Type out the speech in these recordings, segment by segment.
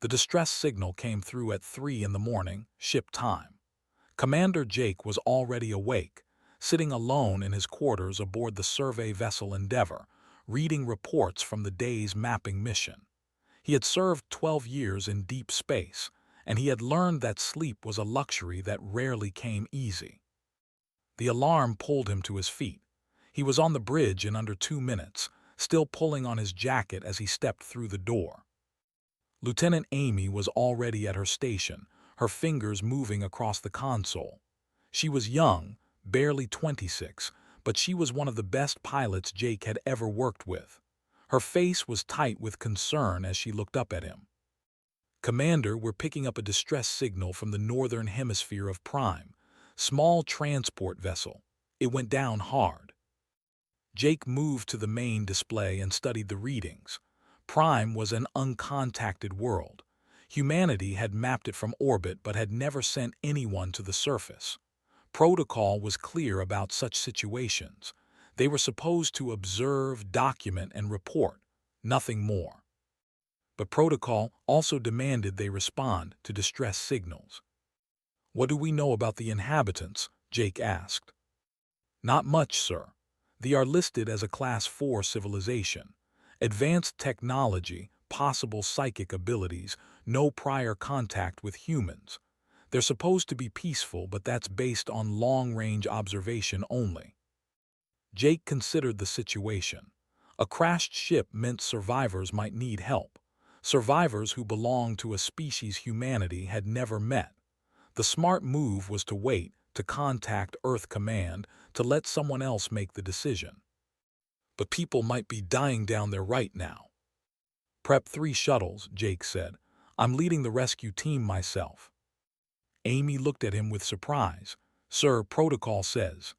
The distress signal came through at 3 in the morning, ship time. Commander Jake was already awake, sitting alone in his quarters aboard the survey vessel Endeavour, reading reports from the day's mapping mission. He had served 12 years in deep space, and he had learned that sleep was a luxury that rarely came easy. The alarm pulled him to his feet. He was on the bridge in under 2 minutes, still pulling on his jacket as he stepped through the door. Lieutenant Amy was already at her station, her fingers moving across the console. She was young, barely 26, but she was one of the best pilots Jake had ever worked with. Her face was tight with concern as she looked up at him. "Commander, we're picking up a distress signal from the northern hemisphere of Prime. Small transport vessel. It went down hard." Jake moved to the main display and studied the readings. Prime was an uncontacted world. Humanity had mapped it from orbit but had never sent anyone to the surface. Protocol was clear about such situations. They were supposed to observe, document, and report, nothing more. But protocol also demanded they respond to distress signals. "What do we know about the inhabitants?" Jake asked. "Not much, sir. They are listed as a Class 4 civilization. Advanced technology, possible psychic abilities, no prior contact with humans. They're supposed to be peaceful, but that's based on long-range observation only." Jake considered the situation. A crashed ship meant survivors might need help. Survivors who belonged to a species humanity had never met. The smart move was to wait, to contact Earth Command, to let someone else make the decision. "But people might be dying down there right now." "Prep 3 shuttles," Jake said. "I'm leading the rescue team myself." Amy looked at him with surprise. "Sir, protocol says."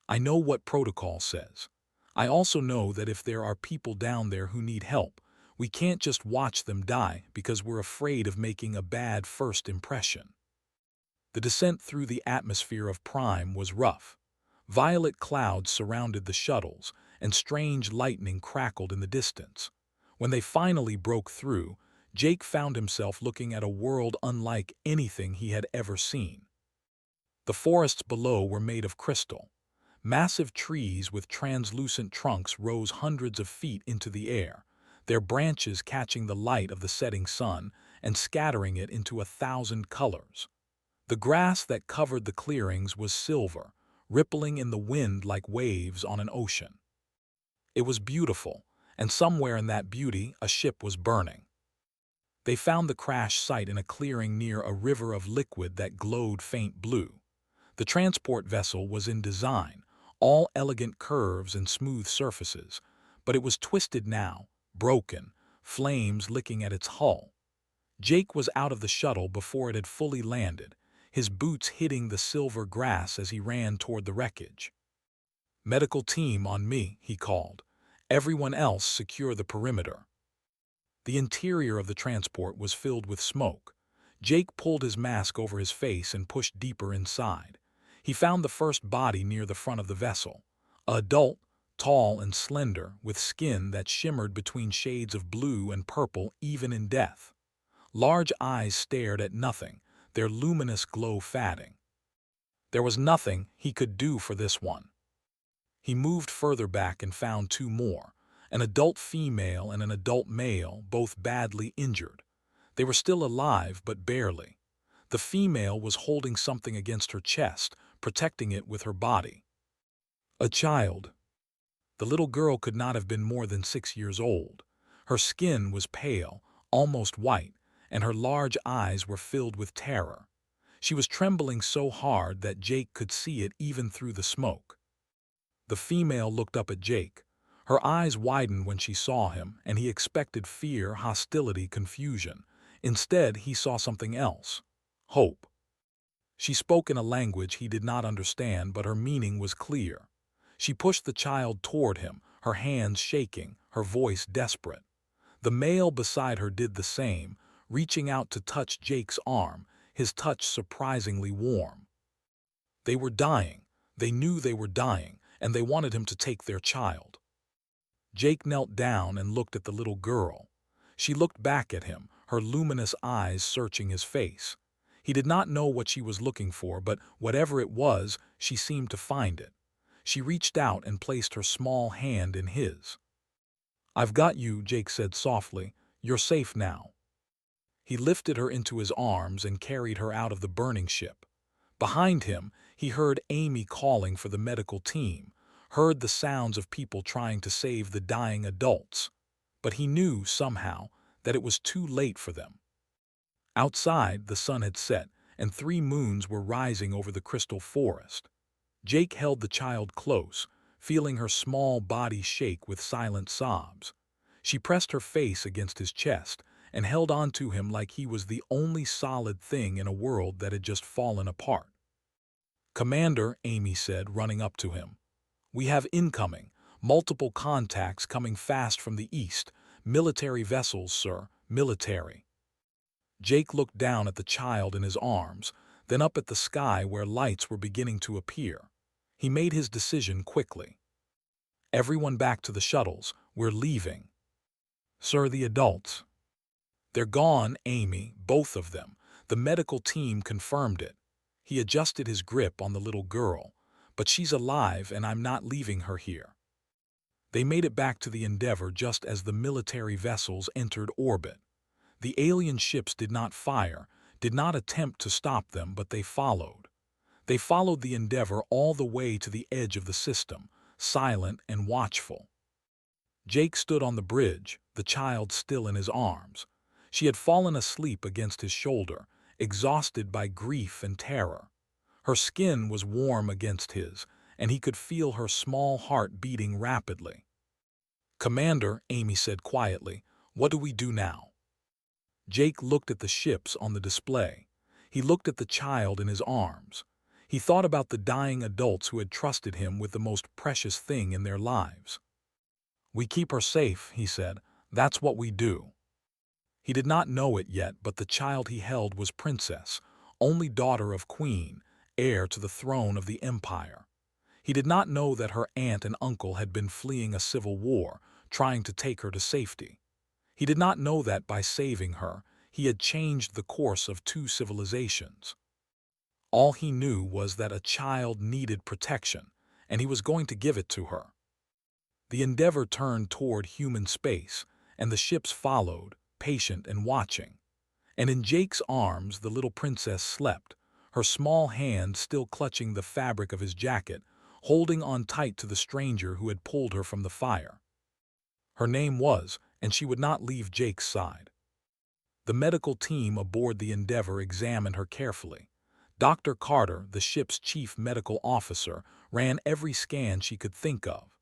"I know what protocol says. I also know that if there are people down there who need help, we can't just watch them die because we're afraid of making a bad first impression." The descent through the atmosphere of Prime was rough. Violet clouds surrounded the shuttles, and strange lightning crackled in the distance. When they finally broke through, Jake found himself looking at a world unlike anything he had ever seen. The forests below were made of crystal. Massive trees with translucent trunks rose hundreds of feet into the air, their branches catching the light of the setting sun and scattering it into 1,000 colors. The grass that covered the clearings was silver, rippling in the wind like waves on an ocean. It was beautiful, and somewhere in that beauty a ship was burning. They found the crash site in a clearing near a river of liquid that glowed faint blue. The transport vessel was in design, all elegant curves and smooth surfaces, but it was twisted now, broken, flames licking at its hull. Jake was out of the shuttle before it had fully landed, his boots hitting the silver grass as he ran toward the wreckage. "Medical team on me," he called. "Everyone else secure the perimeter." The interior of the transport was filled with smoke. Jake pulled his mask over his face and pushed deeper inside. He found the first body near the front of the vessel. An adult, tall and slender, with skin that shimmered between shades of blue and purple even in death. Large eyes stared at nothing, their luminous glow fading. There was nothing he could do for this one. He moved further back and found 2 more, an adult female and an adult male, both badly injured. They were still alive, but barely. The female was holding something against her chest, protecting it with her body. A child. The little girl could not have been more than 6 years old. Her skin was pale, almost white, and her large eyes were filled with terror. She was trembling so hard that Jake could see it even through the smoke. The female looked up at Jake. Her eyes widened when she saw him, and he expected fear, hostility, confusion. Instead, he saw something else. Hope. She spoke in a language he did not understand, but her meaning was clear. She pushed the child toward him, her hands shaking, her voice desperate. The male beside her did the same, reaching out to touch Jake's arm, his touch surprisingly warm. They were dying. They knew they were dying, and they wanted him to take their child. Jake knelt down and looked at the little girl. She looked back at him, her luminous eyes searching his face. He did not know what she was looking for, but whatever it was, she seemed to find it. She reached out and placed her small hand in his. "I've got you," Jake said softly. "You're safe now." He lifted her into his arms and carried her out of the burning ship. Behind him, he heard Amy calling for the medical team, heard the sounds of people trying to save the dying adults. But he knew, somehow, that it was too late for them. Outside, the sun had set, and 3 moons were rising over the crystal forest. Jake held the child close, feeling her small body shake with silent sobs. She pressed her face against his chest and held on to him like he was the only solid thing in a world that had just fallen apart. "Commander," Amy said, running up to him. "We have incoming, multiple contacts coming fast from the east. Military vessels, sir, military." Jake looked down at the child in his arms, then up at the sky where lights were beginning to appear. He made his decision quickly. "Everyone back to the shuttles. We're leaving." "Sir, the adults." "They're gone, Amy, both of them. The medical team confirmed it." He adjusted his grip on the little girl. "But she's alive, and I'm not leaving her here." They made it back to the Endeavor just as the military vessels entered orbit. The alien ships did not fire, did not attempt to stop them, but they followed. They followed the Endeavor all the way to the edge of the system, silent and watchful. Jake stood on the bridge, the child still in his arms. She had fallen asleep against his shoulder, exhausted by grief and terror. Her skin was warm against his, and he could feel her small heart beating rapidly. "Commander," Amy said quietly, "what do we do now?" Jake looked at the ships on the display. He looked at the child in his arms. He thought about the dying adults who had trusted him with the most precious thing in their lives. "We keep her safe," he said. "That's what we do." He did not know it yet, but the child he held was Princess, only daughter of Queen, heir to the throne of the Empire. He did not know that her aunt and uncle had been fleeing a civil war, trying to take her to safety. He did not know that by saving her, he had changed the course of 2 civilizations. All he knew was that a child needed protection, and he was going to give it to her. The Endeavor turned toward human space, and the ships followed, patient and watching. And in Jake's arms the little princess slept, her small hand still clutching the fabric of his jacket, holding on tight to the stranger who had pulled her from the fire. Her name was, and she would not leave Jake's side. The medical team aboard the Endeavor examined her carefully. Dr. Carter, the ship's chief medical officer, ran every scan she could think of.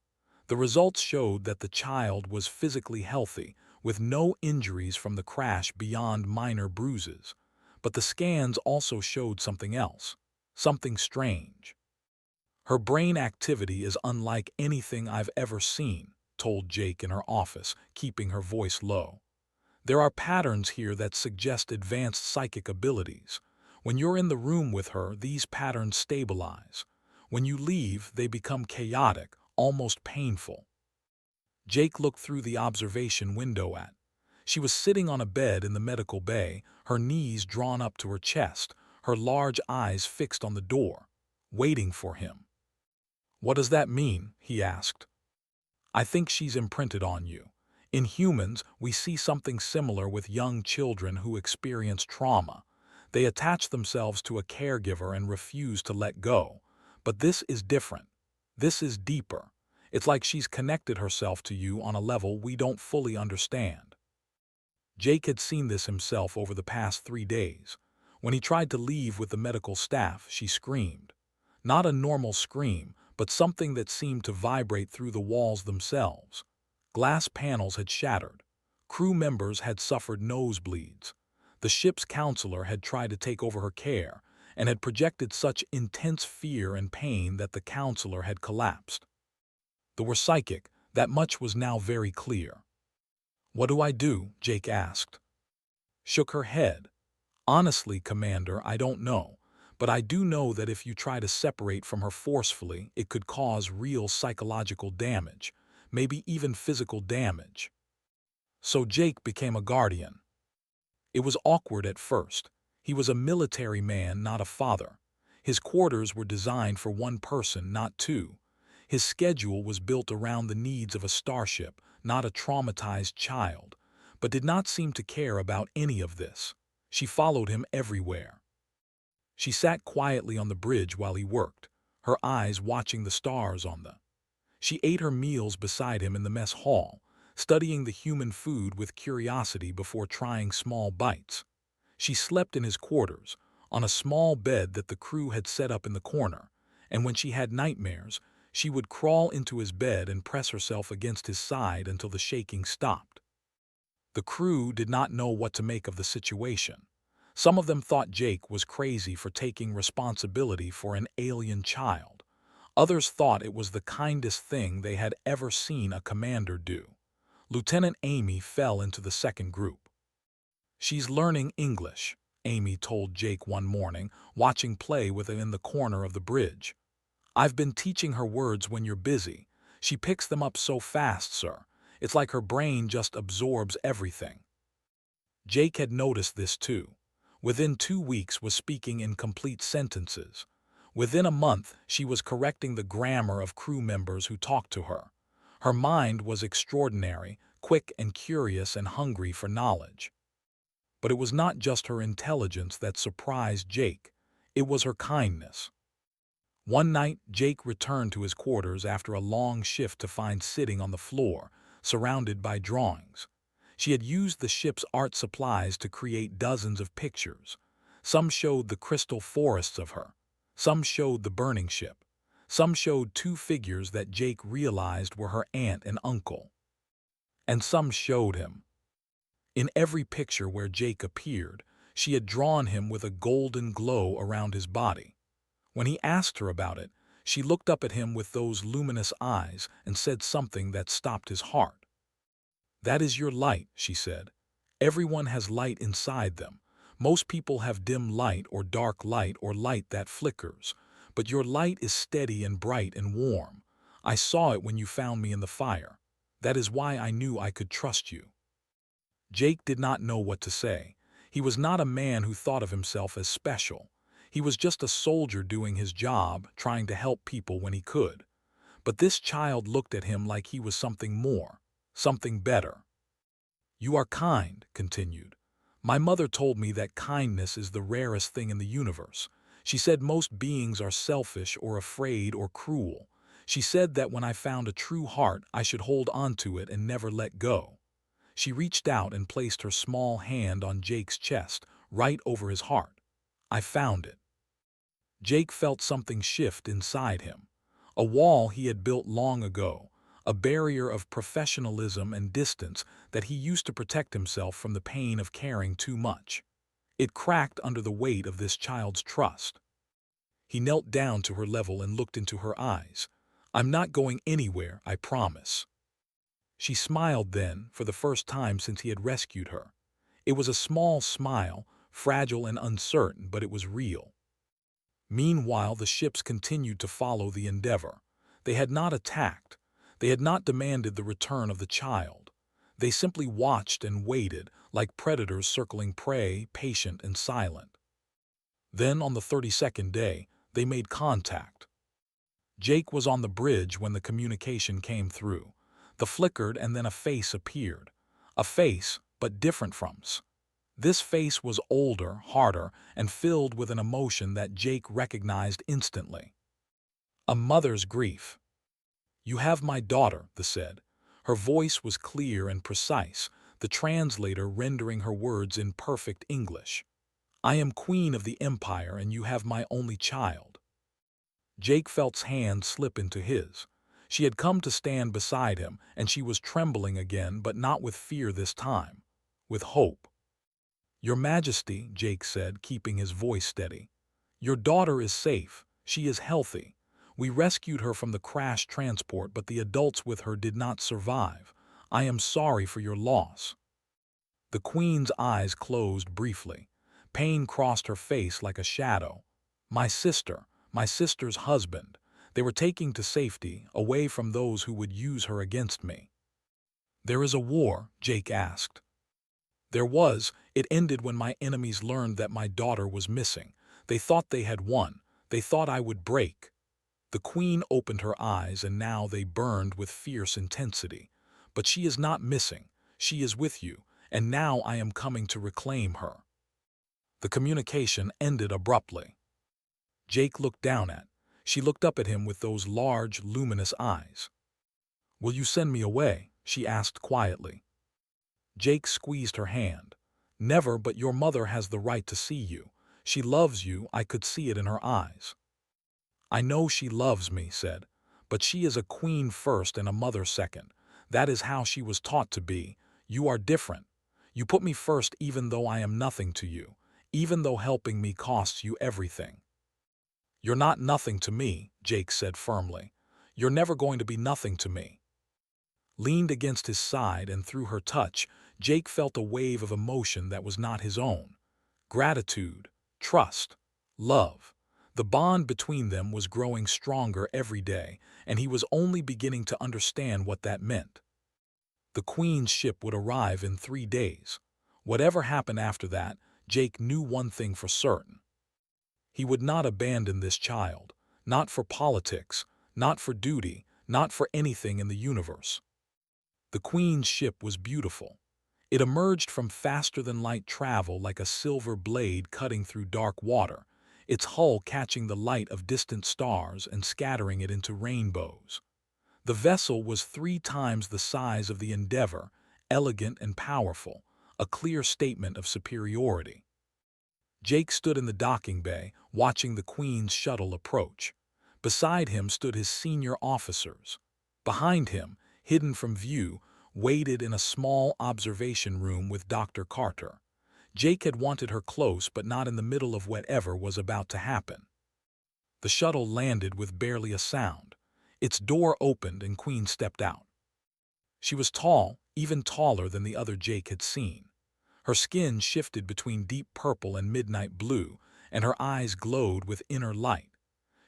The results showed that the child was physically healthy, with no injuries from the crash beyond minor bruises. But the scans also showed something else, something strange. "Her brain activity is unlike anything I've ever seen," told Jake in her office, keeping her voice low. "There are patterns here that suggest advanced psychic abilities. When you're in the room with her, these patterns stabilize. When you leave, they become chaotic, almost painful." Jake looked through the observation window at. She was sitting on a bed in the medical bay, her knees drawn up to her chest, her large eyes fixed on the door, waiting for him. "What does that mean?" he asked. "I think she's imprinted on you. In humans, we see something similar with young children who experience trauma. They attach themselves to a caregiver and refuse to let go. But this is different. This is deeper. It's like she's connected herself to you on a level we don't fully understand." Jake had seen this himself over the past 3 days. When he tried to leave with the medical staff, she screamed. Not a normal scream, but something that seemed to vibrate through the walls themselves. Glass panels had shattered. Crew members had suffered nosebleeds. The ship's counselor had tried to take over her care and had projected such intense fear and pain that the counselor had collapsed. They were psychic, that much was now very clear. "What do I do?" Jake asked. Shook her head. "Honestly, Commander, I don't know. But I do know that if you try to separate from her forcefully, it could cause real psychological damage, maybe even physical damage." So Jake became a guardian. It was awkward at first. He was a military man, not a father. His quarters were designed for one person, not two. His schedule was built around the needs of a starship, not a traumatized child, but did not seem to care about any of this. She followed him everywhere. She sat quietly on the bridge while he worked, her eyes watching the stars on the. She ate her meals beside him in the mess hall, studying the human food with curiosity before trying small bites. She slept in his quarters, on a small bed that the crew had set up in the corner, and when she had nightmares, she would crawl into his bed and press herself against his side until the shaking stopped. The crew did not know what to make of the situation. Some of them thought Jake was crazy for taking responsibility for an alien child. Others thought it was the kindest thing they had ever seen a commander do. Lieutenant Amy fell into the second group. "She's learning English," Amy told Jake one morning, watching play with it in the corner of the bridge. "I've been teaching her words when you're busy. She picks them up so fast, sir. It's like her brain just absorbs everything." Jake had noticed this too. Within 2 weeks was speaking in complete sentences. Within a month, she was correcting the grammar of crew members who talked to her. Her mind was extraordinary, quick and curious and hungry for knowledge. But it was not just her intelligence that surprised Jake. It was her kindness. One night, Jake returned to his quarters after a long shift to find sitting on the floor, surrounded by drawings. She had used the ship's art supplies to create dozens of pictures. Some showed the crystal forests of her. Some showed the burning ship. Some showed two figures that Jake realized were her aunt and uncle. And some showed him. In every picture where Jake appeared, she had drawn him with a golden glow around his body. When he asked her about it, she looked up at him with those luminous eyes and said something that stopped his heart. "That is your light," she said. "Everyone has light inside them. Most people have dim light or dark light or light that flickers. But your light is steady and bright and warm. I saw it when you found me in the fire. That is why I knew I could trust you." Jake did not know what to say. He was not a man who thought of himself as special. He was just a soldier doing his job, trying to help people when he could. But this child looked at him like he was something more, something better. "You are kind," continued. "My mother told me that kindness is the rarest thing in the universe. She said most beings are selfish or afraid or cruel. She said that when I found a true heart, I should hold on to it and never let go." She reached out and placed her small hand on Jake's chest, right over his heart. "I found it." Jake felt something shift inside him. A wall he had built long ago, a barrier of professionalism and distance that he used to protect himself from the pain of caring too much. It cracked under the weight of this child's trust. He knelt down to her level and looked into her eyes. "I'm not going anywhere, I promise." She smiled then, for the first time since he had rescued her. It was a small smile, fragile and uncertain, but it was real. Meanwhile, the ships continued to follow the Endeavor. They had not attacked. They had not demanded the return of the child. They simply watched and waited, like predators circling prey, patient and silent. Then, on the 32nd day, they made contact. Jake was on the bridge when the communication came through. The flickered and then a face appeared. A face, but different from us. This face was older, harder, and filled with an emotion that Jake recognized instantly. A mother's grief. "You have my daughter," they said. Her voice was clear and precise, the translator rendering her words in perfect English. "I am queen of the empire and you have my only child." Jake felt's hand slip into his. She had come to stand beside him, and she was trembling again, but not with fear this time, with hope. "Your Majesty," Jake said, keeping his voice steady. "Your daughter is safe. She is healthy. We rescued her from the crashed transport, but the adults with her did not survive. I am sorry for your loss." The Queen's eyes closed briefly. Pain crossed her face like a shadow. My sister's husband. They were taking to safety, away from those who would use her against me." "There is a war?" Jake asked. It ended when my enemies learned that my daughter was missing. They thought they had won. They thought I would break. The queen opened her eyes, and now they burned with fierce intensity. But she is not missing. She is with you, and now I am coming to reclaim her. The communication ended abruptly. Jake looked down at. She looked up at him with those large, luminous eyes. "Will you send me away?" she asked quietly. Jake squeezed her hand. "Never, but your mother has the right to see you. She loves you, I could see it in her eyes." "I know she loves me," said, "but she is a queen first and a mother second. That is how she was taught to be. You are different. You put me first even though I am nothing to you, even though helping me costs you everything." "You're not nothing to me," Jake said firmly. "You're never going to be nothing to me." Leaned against his side, and through her touch, Jake felt a wave of emotion that was not his own. Gratitude, trust, love. The bond between them was growing stronger every day, and he was only beginning to understand what that meant. The Queen's ship would arrive in 3 days. Whatever happened after that, Jake knew one thing for certain. He would not abandon this child, not for politics, not for duty, not for anything in the universe. The Queen's ship was beautiful. It emerged from faster-than-light travel like a silver blade cutting through dark water, its hull catching the light of distant stars and scattering it into rainbows. The vessel was 3 times the size of the Endeavour, elegant and powerful, a clear statement of superiority. Jake stood in the docking bay, watching the Queen's shuttle approach. Beside him stood his senior officers. Behind him, hidden from view, waited in a small observation room with Dr. Carter. Jake had wanted her close, but not in the middle of whatever was about to happen. The shuttle landed with barely a sound. Its door opened and Queen stepped out. She was tall, even taller than the other Jake had seen. Her skin shifted between deep purple and midnight blue, and her eyes glowed with inner light.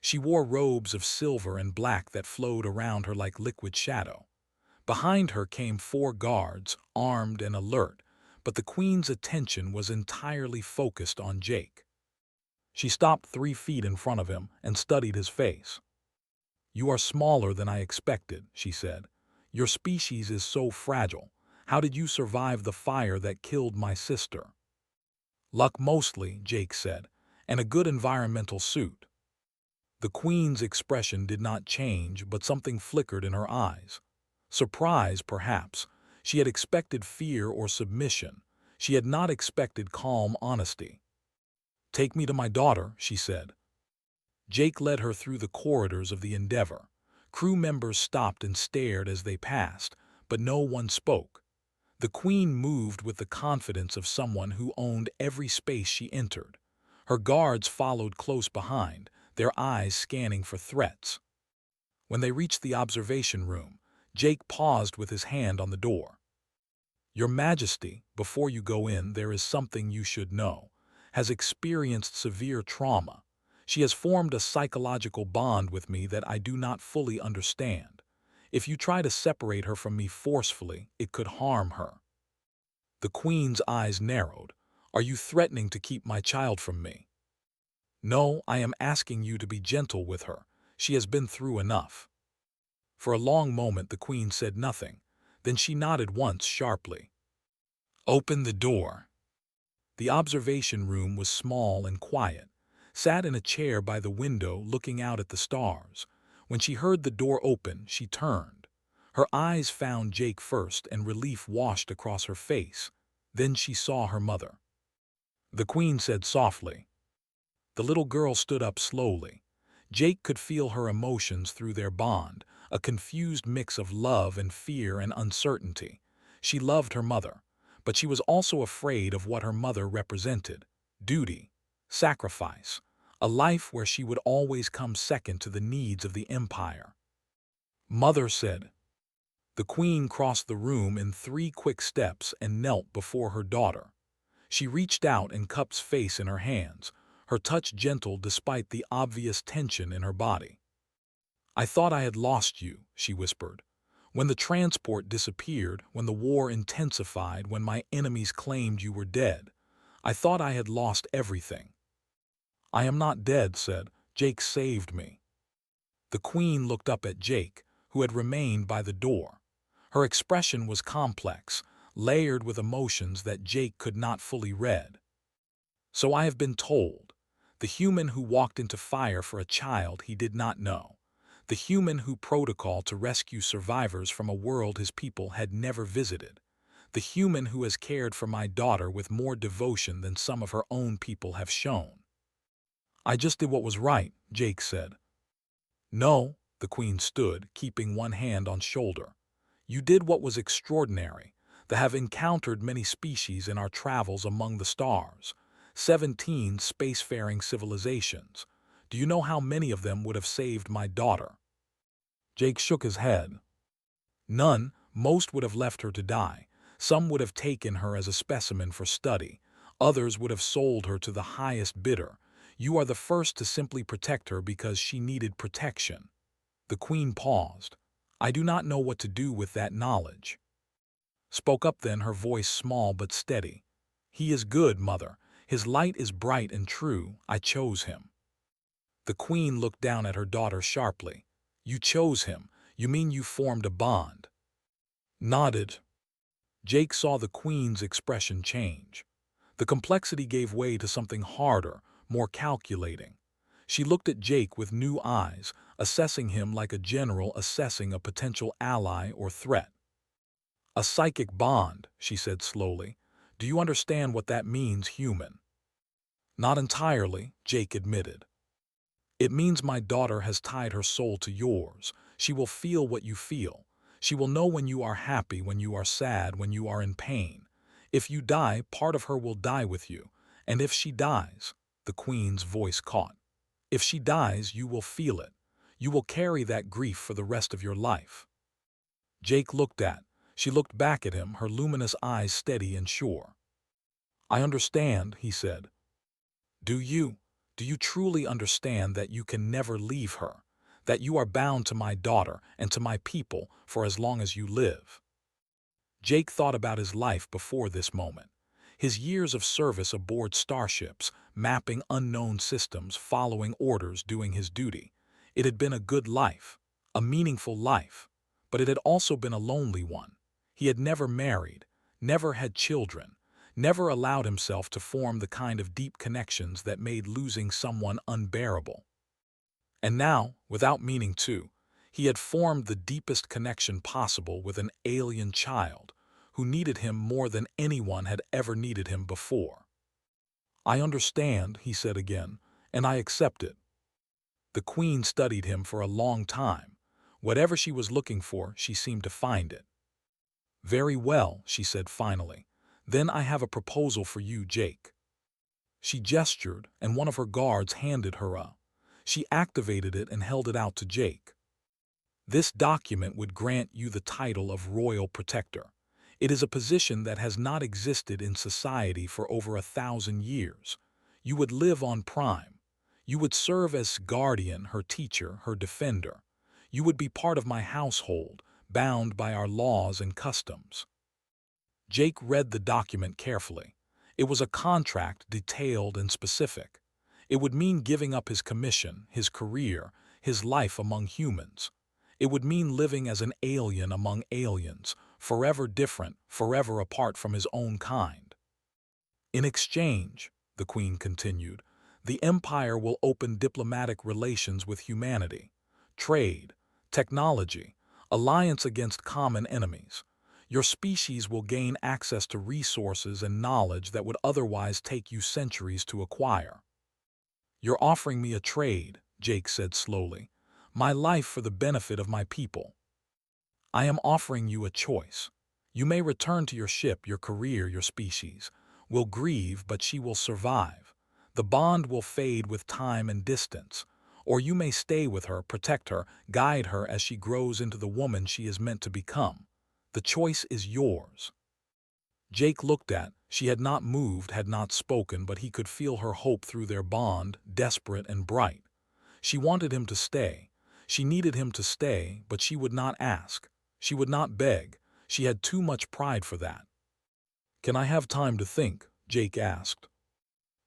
She wore robes of silver and black that flowed around her like liquid shadow. Behind her came 4 guards, armed and alert, but the Queen's attention was entirely focused on Jake. She stopped 3 feet in front of him and studied his face. "You are smaller than I expected," she said. "Your species is so fragile. How did you survive the fire that killed my sister?" "Luck mostly," Jake said, "and a good environmental suit." The Queen's expression did not change, but something flickered in her eyes. Surprise, perhaps. She had expected fear or submission. She had not expected calm honesty. "Take me to my daughter," she said. Jake led her through the corridors of the Endeavour. Crew members stopped and stared as they passed, but no one spoke. The Queen moved with the confidence of someone who owned every space she entered. Her guards followed close behind, their eyes scanning for threats. When they reached the observation room, Jake paused with his hand on the door. "Your Majesty, before you go in, there is something you should know. Has experienced severe trauma. She has formed a psychological bond with me that I do not fully understand. If you try to separate her from me forcefully, it could harm her." The Queen's eyes narrowed. "Are you threatening to keep my child from me?" "No, I am asking you to be gentle with her. She has been through enough." For a long moment the Queen said nothing. Then she nodded once sharply. "Open the door." The observation room was small and quiet. Sat in a chair by the window looking out at the stars. When she heard the door open, she turned. Her eyes found Jake first, and relief washed across her face. Then she saw her mother. The Queen said softly. The little girl stood up slowly. Jake could feel her emotions through their bond, a confused mix of love and fear and uncertainty. She loved her mother, but she was also afraid of what her mother represented: duty, sacrifice, a life where she would always come second to the needs of the Empire. "Mother," said. The Queen crossed the room in 3 quick steps and knelt before her daughter. She reached out and cupped his face in her hands, her touch gentle despite the obvious tension in her body. "I thought I had lost you," she whispered. When the transport disappeared, when the war intensified, when my enemies claimed you were dead, I thought I had lost everything. I am not dead, said. Jake saved me. The Queen looked up at Jake, who had remained by the door. Her expression was complex, layered with emotions that Jake could not fully read. So I have been told. The human who walked into fire for a child he did not know. The human who protocol to rescue survivors from a world his people had never visited. The human who has cared for my daughter with more devotion than some of her own people have shown. I just did what was right, Jake said. No, the Queen stood, keeping one hand on shoulder. You did what was extraordinary, to have encountered many species in our travels among the stars. 17 spacefaring civilizations. Do you know how many of them would have saved my daughter? Jake shook his head. None. Most would have left her to die. Some would have taken her as a specimen for study. Others would have sold her to the highest bidder. You are the first to simply protect her because she needed protection. The Queen paused. I do not know what to do with that knowledge. Spoke up then, her voice small but steady. He is good, Mother. His light is bright and true. I chose him. The Queen looked down at her daughter sharply. You chose him. You mean you formed a bond? Nodded. Jake saw the Queen's expression change. The complexity gave way to something harder, more calculating. She looked at Jake with new eyes, assessing him like a general assessing a potential ally or threat. A psychic bond, she said slowly. Do you understand what that means, human? Not entirely, Jake admitted. It means my daughter has tied her soul to yours. She will feel what you feel. She will know when you are happy, when you are sad, when you are in pain. If you die, part of her will die with you. And if she dies, the Queen's voice caught. If she dies, you will feel it. You will carry that grief for the rest of your life. Jake looked at. She looked back at him, her luminous eyes steady and sure. I understand, he said. Do you? Do you truly understand that you can never leave her? That you are bound to my daughter and to my people for as long as you live? Jake thought about his life before this moment. His years of service aboard starships, mapping unknown systems, following orders, doing his duty. It had been a good life, a meaningful life, but it had also been a lonely one. He had never married, never had children, never allowed himself to form the kind of deep connections that made losing someone unbearable. And now, without meaning to, he had formed the deepest connection possible with an alien child who needed him more than anyone had ever needed him before. I understand, he said again, and I accept it. The Queen studied him for a long time. Whatever she was looking for, she seemed to find it. Very well, she said finally. Then I have a proposal for you, Jake. She gestured, and one of her guards handed her a. She activated it and held it out to Jake. This document would grant you the title of Royal Protector. It is a position that has not existed in society for over 1,000 years. You would live on Prime. You would serve as guardian, her teacher, her defender. You would be part of my household, bound by our laws and customs. Jake read the document carefully. It was a contract, detailed and specific. It would mean giving up his commission, his career, his life among humans. It would mean living as an alien among aliens, forever different, forever apart from his own kind. In exchange, the Queen continued, the Empire will open diplomatic relations with humanity, trade, technology, alliance against common enemies. Your species will gain access to resources and knowledge that would otherwise take you centuries to acquire. You're offering me a trade, Jake said slowly, my life for the benefit of my people. I am offering you a choice. You may return to your ship, your career, your species. Will grieve, but she will survive. The bond will fade with time and distance. Or you may stay with her, protect her, guide her as she grows into the woman she is meant to become. The choice is yours. Jake looked at. She had not moved, had not spoken, but he could feel her hope through their bond, desperate and bright. She wanted him to stay. She needed him to stay, but she would not ask. She would not beg. She had too much pride for that. "Can I have time to think?" Jake asked.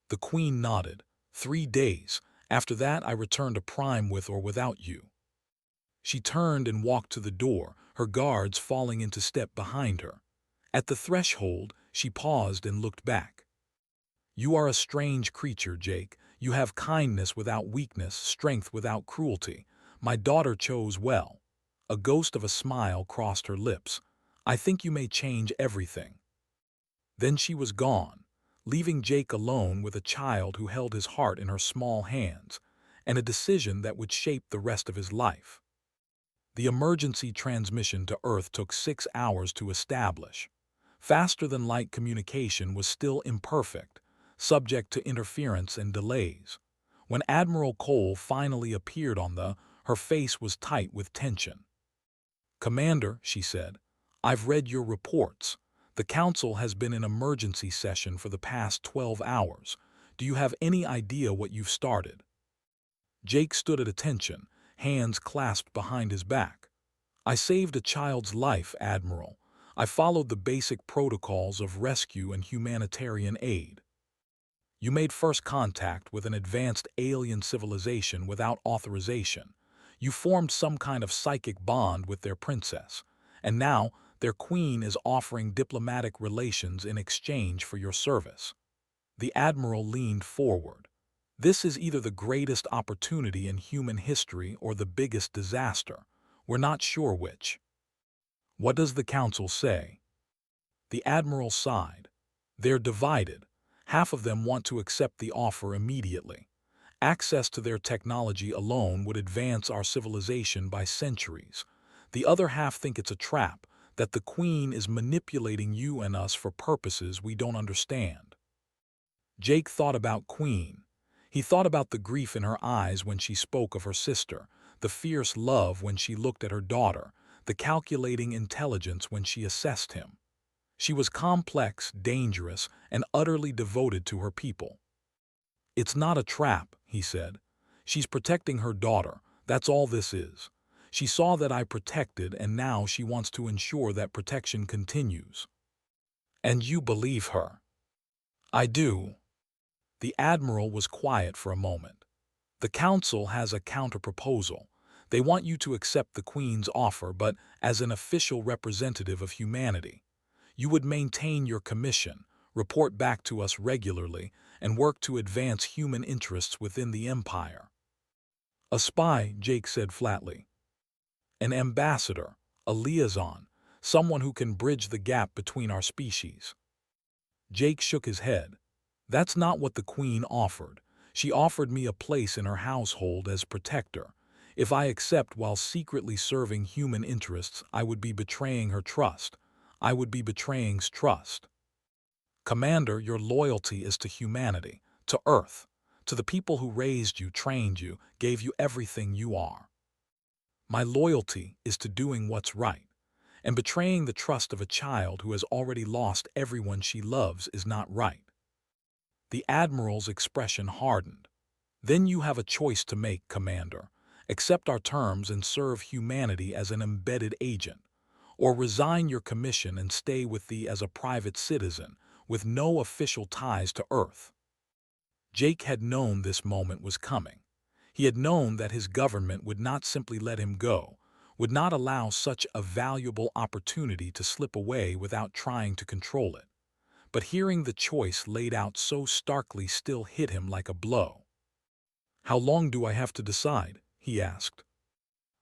The Queen nodded. 3 days. After that, I return to Prime with or without you." She turned and walked to the door, her guards falling into step behind her. At the threshold, she paused and looked back. "You are a strange creature, Jake. You have kindness without weakness, strength without cruelty. My daughter chose well." A ghost of a smile crossed her lips. "I think you may change everything." Then she was gone, leaving Jake alone with a child who held his heart in her small hands, and a decision that would shape the rest of his life. The emergency transmission to Earth took 6 hours to establish. Faster-than-light communication was still imperfect, subject to interference and delays. When Admiral Cole finally appeared her face was tight with tension. "Commander," she said, "I've read your reports. The Council has been in emergency session for the past 12 hours. Do you have any idea what you've started?" Jake stood at attention, hands clasped behind his back. "I saved a child's life, Admiral. I followed the basic protocols of rescue and humanitarian aid." "You made first contact with an advanced alien civilization without authorization. You formed some kind of psychic bond with their princess, and now their queen is offering diplomatic relations in exchange for your service." The Admiral leaned forward. "This is either the greatest opportunity in human history or the biggest disaster. We're not sure which." "What does the Council say?" The Admiral sighed. "They're divided. Half of them want to accept the offer immediately. Access to their technology alone would advance our civilization by centuries. The other half think it's a trap, that the Queen is manipulating you and us for purposes we don't understand." Jake thought about Queen. He thought about the grief in her eyes when she spoke of her sister, the fierce love when she looked at her daughter, the calculating intelligence when she assessed him. She was complex, dangerous, and utterly devoted to her people. "It's not a trap," he said. "She's protecting her daughter. That's all this is. She saw that I protected, and now she wants to ensure that protection continues." "And you believe her?" "I do." The Admiral was quiet for a moment. "The Council has a counterproposal. They want you to accept the Queen's offer, but as an official representative of humanity. You would maintain your commission, report back to us regularly, and work to advance human interests within the Empire." "A spy," Jake said flatly. "An ambassador, a liaison, someone who can bridge the gap between our species." Jake shook his head. "That's not what the Queen offered. She offered me a place in her household as protector. If I accept while secretly serving human interests, I would be betraying her trust. I would be betraying trust." "Commander, your loyalty is to humanity, to Earth, to the people who raised you, trained you, gave you everything you are." "My loyalty is to doing what's right, and betraying the trust of a child who has already lost everyone she loves is not right." The Admiral's expression hardened. "Then you have a choice to make, Commander. Accept our terms and serve humanity as an embedded agent, or resign your commission and stay with thee as a private citizen, with no official ties to Earth." Jake had known this moment was coming. He had known that his government would not simply let him go, would not allow such a valuable opportunity to slip away without trying to control it. But hearing the choice laid out so starkly still hit him like a blow. "How long do I have to decide?" he asked.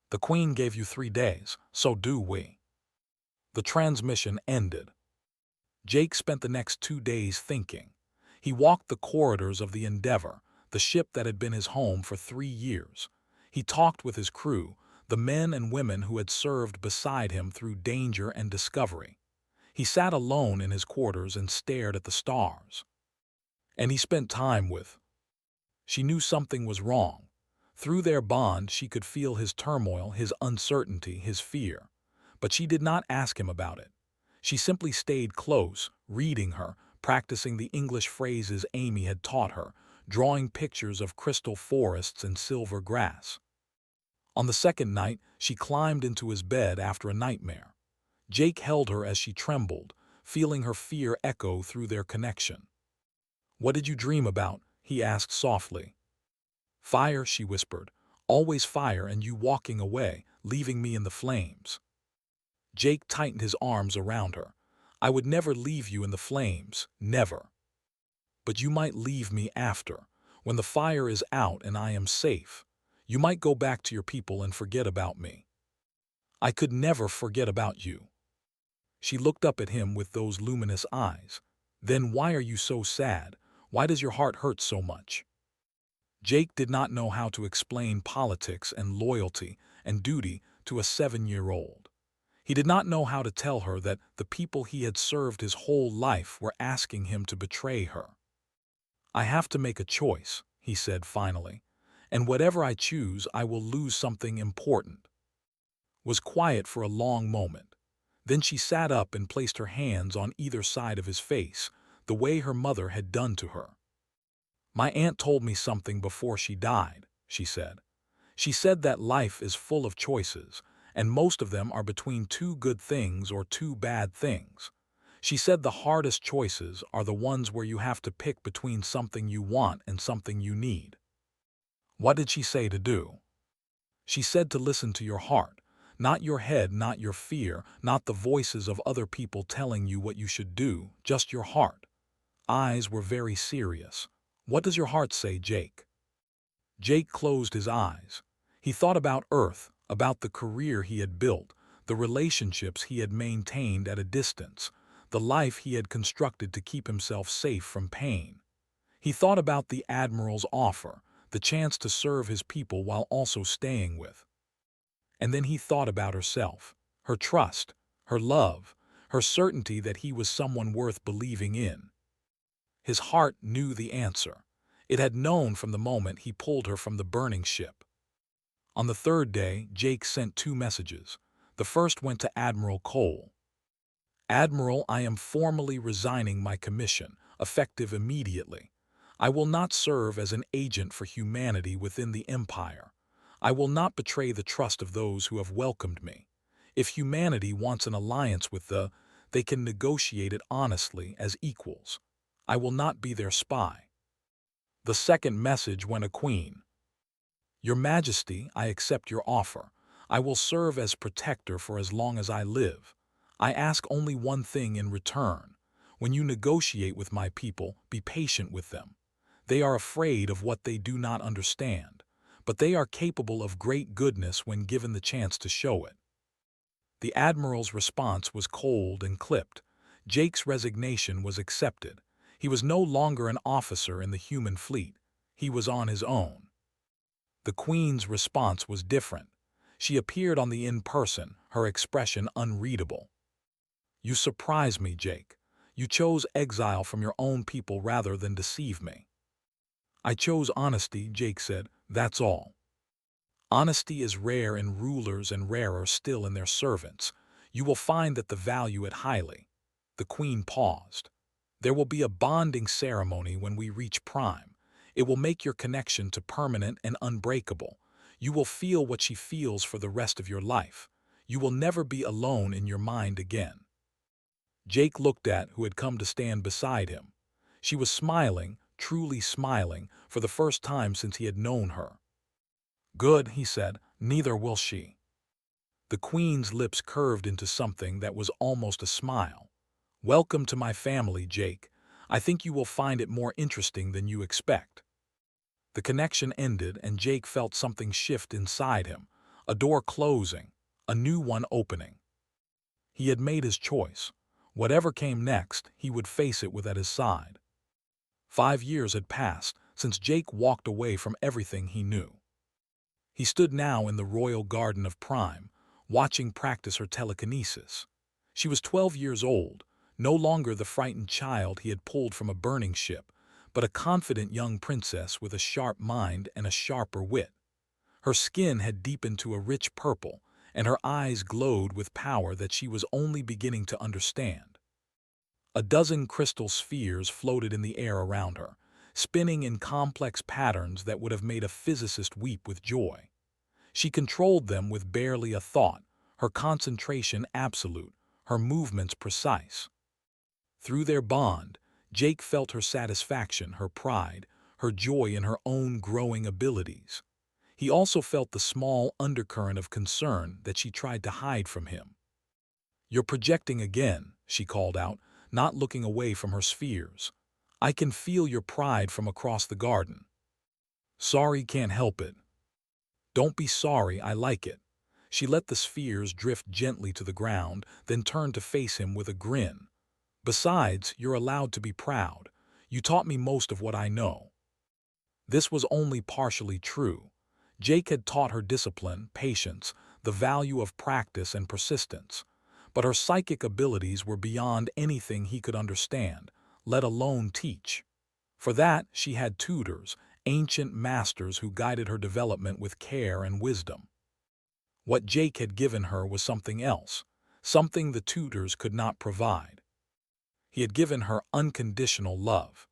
"The Queen gave you 3 days, so do we." The transmission ended. Jake spent the next 2 days thinking. He walked the corridors of the Endeavor, the ship that had been his home for 3 years. He talked with his crew, the men and women who had served beside him through danger and discovery. He sat alone in his quarters and stared at the stars. And he spent time with. She knew something was wrong. Through their bond, she could feel his turmoil, his uncertainty, his fear. But she did not ask him about it. She simply stayed close, reading her, practicing the English phrases Amy had taught her, drawing pictures of crystal forests and silver grass. On the second night, she climbed into his bed after a nightmare. Jake held her as she trembled, feeling her fear echo through their connection. "What did you dream about?" he asked softly. "Fire," she whispered. "Always fire and you walking away, leaving me in the flames." Jake tightened his arms around her. "I would never leave you in the flames, never. But you might leave me after, when the fire is out and I am safe. You might go back to your people and forget about me." "I could never forget about you." She looked up at him with those luminous eyes. "Then why are you so sad? Why does your heart hurt so much?" Jake did not know how to explain politics and loyalty and duty to a 7-year-old. He did not know how to tell her that the people he had served his whole life were asking him to betray her. "I have to make a choice," he said finally, "and whatever I choose, I will lose something important." Was quiet for a long moment. Then she sat up and placed her hands on either side of his face, the way her mother had done to her. "My aunt told me something before she died," she said. "She said that life is full of choices, and most of them are between two good things or two bad things. She said the hardest choices are the ones where you have to pick between something you want and something you need." "What did she say to do?" "She said to listen to your heart, not your head, not your fear, not the voices of other people telling you what you should do, just your heart." Eyes were very serious. "What does your heart say, Jake?" Jake closed his eyes. He thought about Earth, about the career he had built, the relationships he had maintained at a distance, the life he had constructed to keep himself safe from pain. He thought about the Admiral's offer, the chance to serve his people while also staying with. And then he thought about herself, her trust, her love, her certainty that he was someone worth believing in. His heart knew the answer. It had known from the moment he pulled her from the burning ship. On the third day, Jake sent 2 messages. The first went to Admiral Cole. "Admiral, I am formally resigning my commission, effective immediately. I will not serve as an agent for humanity within the Empire. I will not betray the trust of those who have welcomed me. If humanity wants an alliance with they can negotiate it honestly as equals. I will not be their spy." The second message went to Queen. "Your Majesty, I accept your offer. I will serve as protector for as long as I live. I ask only one thing in return. When you negotiate with my people, be patient with them. They are afraid of what they do not understand, but they are capable of great goodness when given the chance to show it." The Admiral's response was cold and clipped. Jake's resignation was accepted. He was no longer an officer in the human fleet. He was on his own. The Queen's response was different. She appeared on the in-person, her expression unreadable. "You surprise me, Jake. You chose exile from your own people rather than deceive me." "I chose honesty," Jake said. "That's all." "Honesty is rare in rulers and rarer still in their servants. You will find that the value it highly." The Queen paused. "There will be a bonding ceremony when we reach Prime. It will make your connection to permanent and unbreakable. You will feel what she feels for the rest of your life. You will never be alone in your mind again." Jake looked at who had come to stand beside him. She was smiling, truly smiling, for the first time since he had known her. "Good," he said, "neither will she." The Queen's lips curved into something that was almost a smile. "Welcome to my family, Jake. I think you will find it more interesting than you expect." The connection ended and Jake felt something shift inside him, a door closing, a new one opening. He had made his choice. Whatever came next, he would face it with at his side. 5 years had passed since Jake walked away from everything he knew. He stood now in the royal garden of Prime, watching practice her telekinesis. She was 12 years old, no longer the frightened child he had pulled from a burning ship, but a confident young princess with a sharp mind and a sharper wit. Her skin had deepened to a rich purple, and her eyes glowed with power that she was only beginning to understand. A dozen crystal spheres floated in the air around her, spinning in complex patterns that would have made a physicist weep with joy. She controlled them with barely a thought, her concentration absolute, her movements precise. Through their bond, Jake felt her satisfaction, her pride, her joy in her own growing abilities. He also felt the small undercurrent of concern that she tried to hide from him. "You're projecting again," she called out, not looking away from her spheres. "I can feel your pride from across the garden." "Sorry, can't help it." "Don't be sorry, I like it." She let the spheres drift gently to the ground, then turned to face him with a grin. "Besides, you're allowed to be proud. You taught me most of what I know." This was only partially true. Jake had taught her discipline, patience, the value of practice and persistence. But her psychic abilities were beyond anything he could understand, let alone teach. For that, she had tutors, ancient masters who guided her development with care and wisdom. What Jake had given her was something else, something the tutors could not provide. He had given her unconditional love.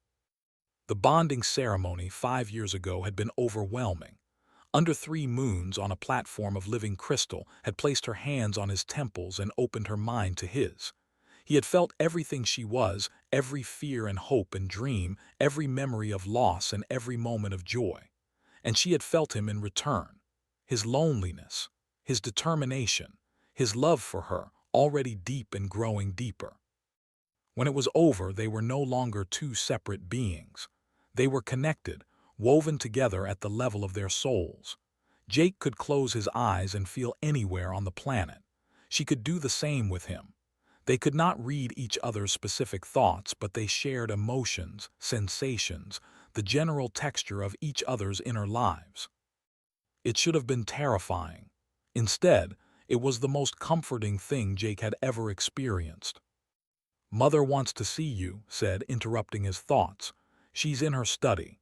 The bonding ceremony 5 years ago had been overwhelming. Under 3 moons on a platform of living crystal had placed her hands on his temples and opened her mind to his. He had felt everything she was, every fear and hope and dream, every memory of loss and every moment of joy. And she had felt him in return. His loneliness, his determination, his love for her, already deep and growing deeper. When it was over, they were no longer 2 separate beings. They were connected, woven together at the level of their souls. Jake could close his eyes and feel anywhere on the planet. She could do the same with him. They could not read each other's specific thoughts, but they shared emotions, sensations, the general texture of each other's inner lives. It should have been terrifying. Instead, it was the most comforting thing Jake had ever experienced. "Mother wants to see you," said, interrupting his thoughts. "She's in her study."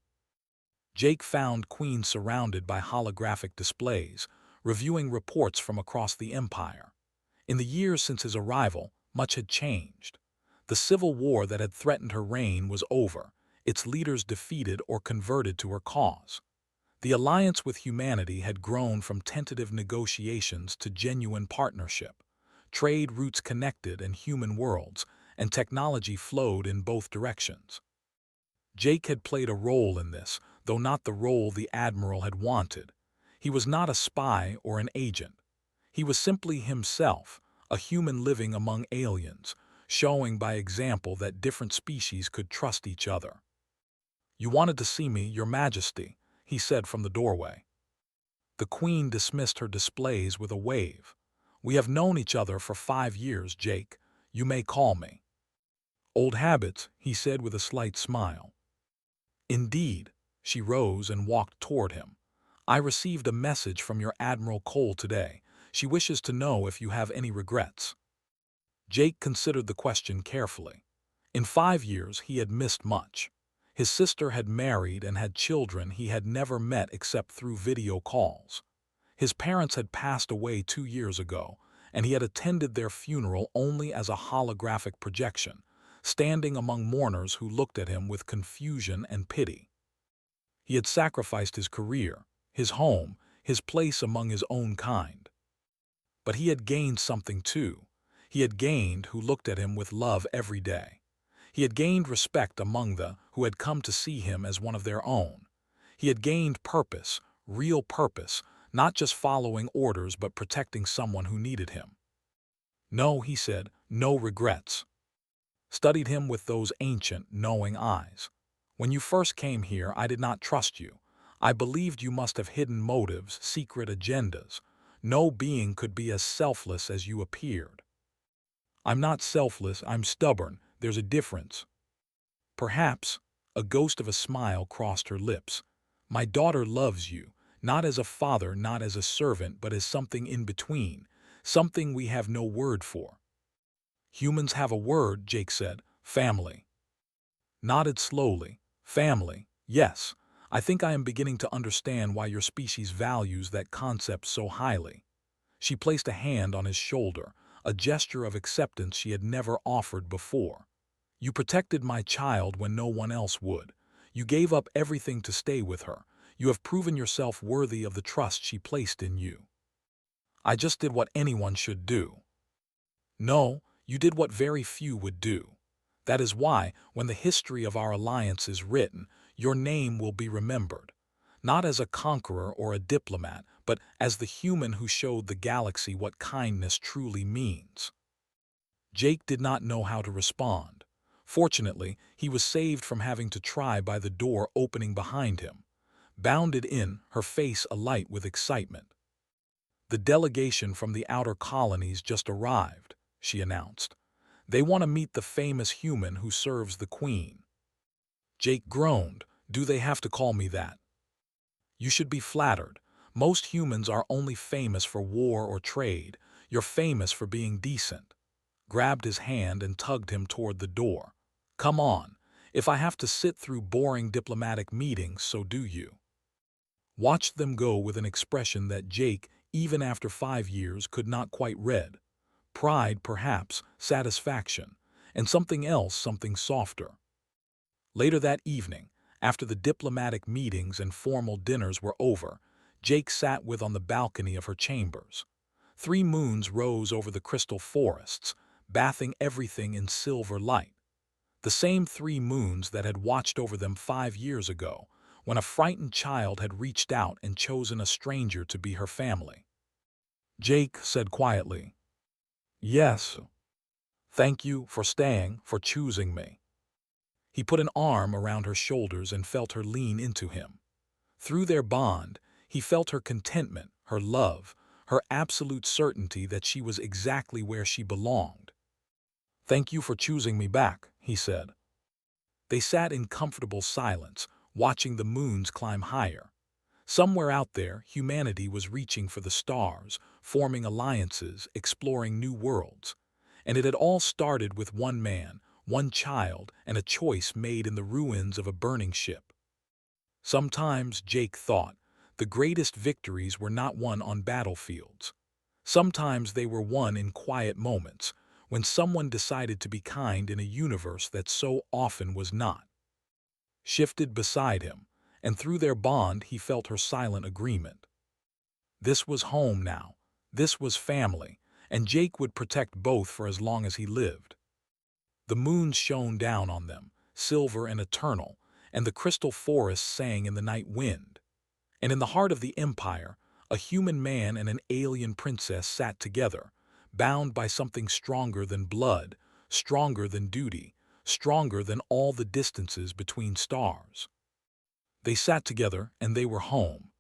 Jake found Queen surrounded by holographic displays, reviewing reports from across the empire. In the years since his arrival, much had changed. The civil war that had threatened her reign was over, its leaders defeated or converted to her cause. The alliance with humanity had grown from tentative negotiations to genuine partnership. Trade routes connected and human worlds, and technology flowed in both directions. Jake had played a role in this, though not the role the Admiral had wanted. He was not a spy or an agent. He was simply himself, a human living among aliens, showing by example that different species could trust each other. "You wanted to see me, Your Majesty," he said from the doorway. The Queen dismissed her displays with a wave. "We have known each other for 5 years, Jake. You may call me." "Old habits," he said with a slight smile. "Indeed." She rose and walked toward him. "I received a message from your Admiral Cole today. She wishes to know if you have any regrets." Jake considered the question carefully. In 5 years, he had missed much. His sister had married and had children he had never met except through video calls. His parents had passed away 2 years ago, and he had attended their funeral only as a holographic projection, standing among mourners who looked at him with confusion and pity. He had sacrificed his career, his home, his place among his own kind. But he had gained something too. He had gained who looked at him with love every day. He had gained respect among the who had come to see him as one of their own. He had gained purpose, real purpose, not just following orders but protecting someone who needed him. "No," he said, "no regrets." Studied him with those ancient, knowing eyes. "When you first came here, I did not trust you. I believed you must have hidden motives, secret agendas. No being could be as selfless as you appeared." "I'm not selfless, I'm stubborn. There's a difference." "Perhaps." A ghost of a smile crossed her lips. "My daughter loves you, not as a father, not as a servant, but as something in between, something we have no word for." "Humans have a word," Jake said. "Family." Nodded slowly. "Family, yes. I think I am beginning to understand why your species values that concept so highly." She placed a hand on his shoulder, a gesture of acceptance she had never offered before. "You protected my child when no one else would. You gave up everything to stay with her. You have proven yourself worthy of the trust she placed in you. I just did what anyone should do. No, you did what very few would do. That is why, when the history of our alliance is written, your name will be remembered. Not as a conqueror or a diplomat, but as the human who showed the galaxy what kindness truly means. Jake did not know how to respond. Fortunately, he was saved from having to try by the door opening behind him. Bounded in, her face alight with excitement. The delegation from the outer colonies just arrived, she announced. They want to meet the famous human who serves the Queen. Jake groaned. Do they have to call me that? You should be flattered. Most humans are only famous for war or trade. You're famous for being decent. Grabbed his hand and tugged him toward the door. Come on. If I have to sit through boring diplomatic meetings, so do you. Watched them go with an expression that Jake, even after 5 years, could not quite read. Pride, perhaps, satisfaction, and something else, something softer. Later that evening, after the diplomatic meetings and formal dinners were over, Jake sat with on the balcony of her chambers. 3 moons rose over the crystal forests, bathing everything in silver light. The same 3 moons that had watched over them 5 years ago, when a frightened child had reached out and chosen a stranger to be her family. Jake said quietly, "Yes. Thank you for staying, for choosing me." He put an arm around her shoulders and felt her lean into him. Through their bond, he felt her contentment, her love, her absolute certainty that she was exactly where she belonged. "Thank you for choosing me back," he said. They sat in comfortable silence, watching the moons climb higher. Somewhere out there, humanity was reaching for the stars, forming alliances, exploring new worlds. And it had all started with one man, one child, and a choice made in the ruins of a burning ship. Sometimes, Jake thought, the greatest victories were not won on battlefields. Sometimes they were won in quiet moments, when someone decided to be kind in a universe that so often was not. Shifted beside him, and through their bond he felt her silent agreement. This was home now, this was family, and Jake would protect both for as long as he lived. The moons shone down on them, silver and eternal, and the crystal forests sang in the night wind. And in the heart of the empire, a human man and an alien princess sat together, bound by something stronger than blood, stronger than duty, stronger than all the distances between stars. They sat together and they were home,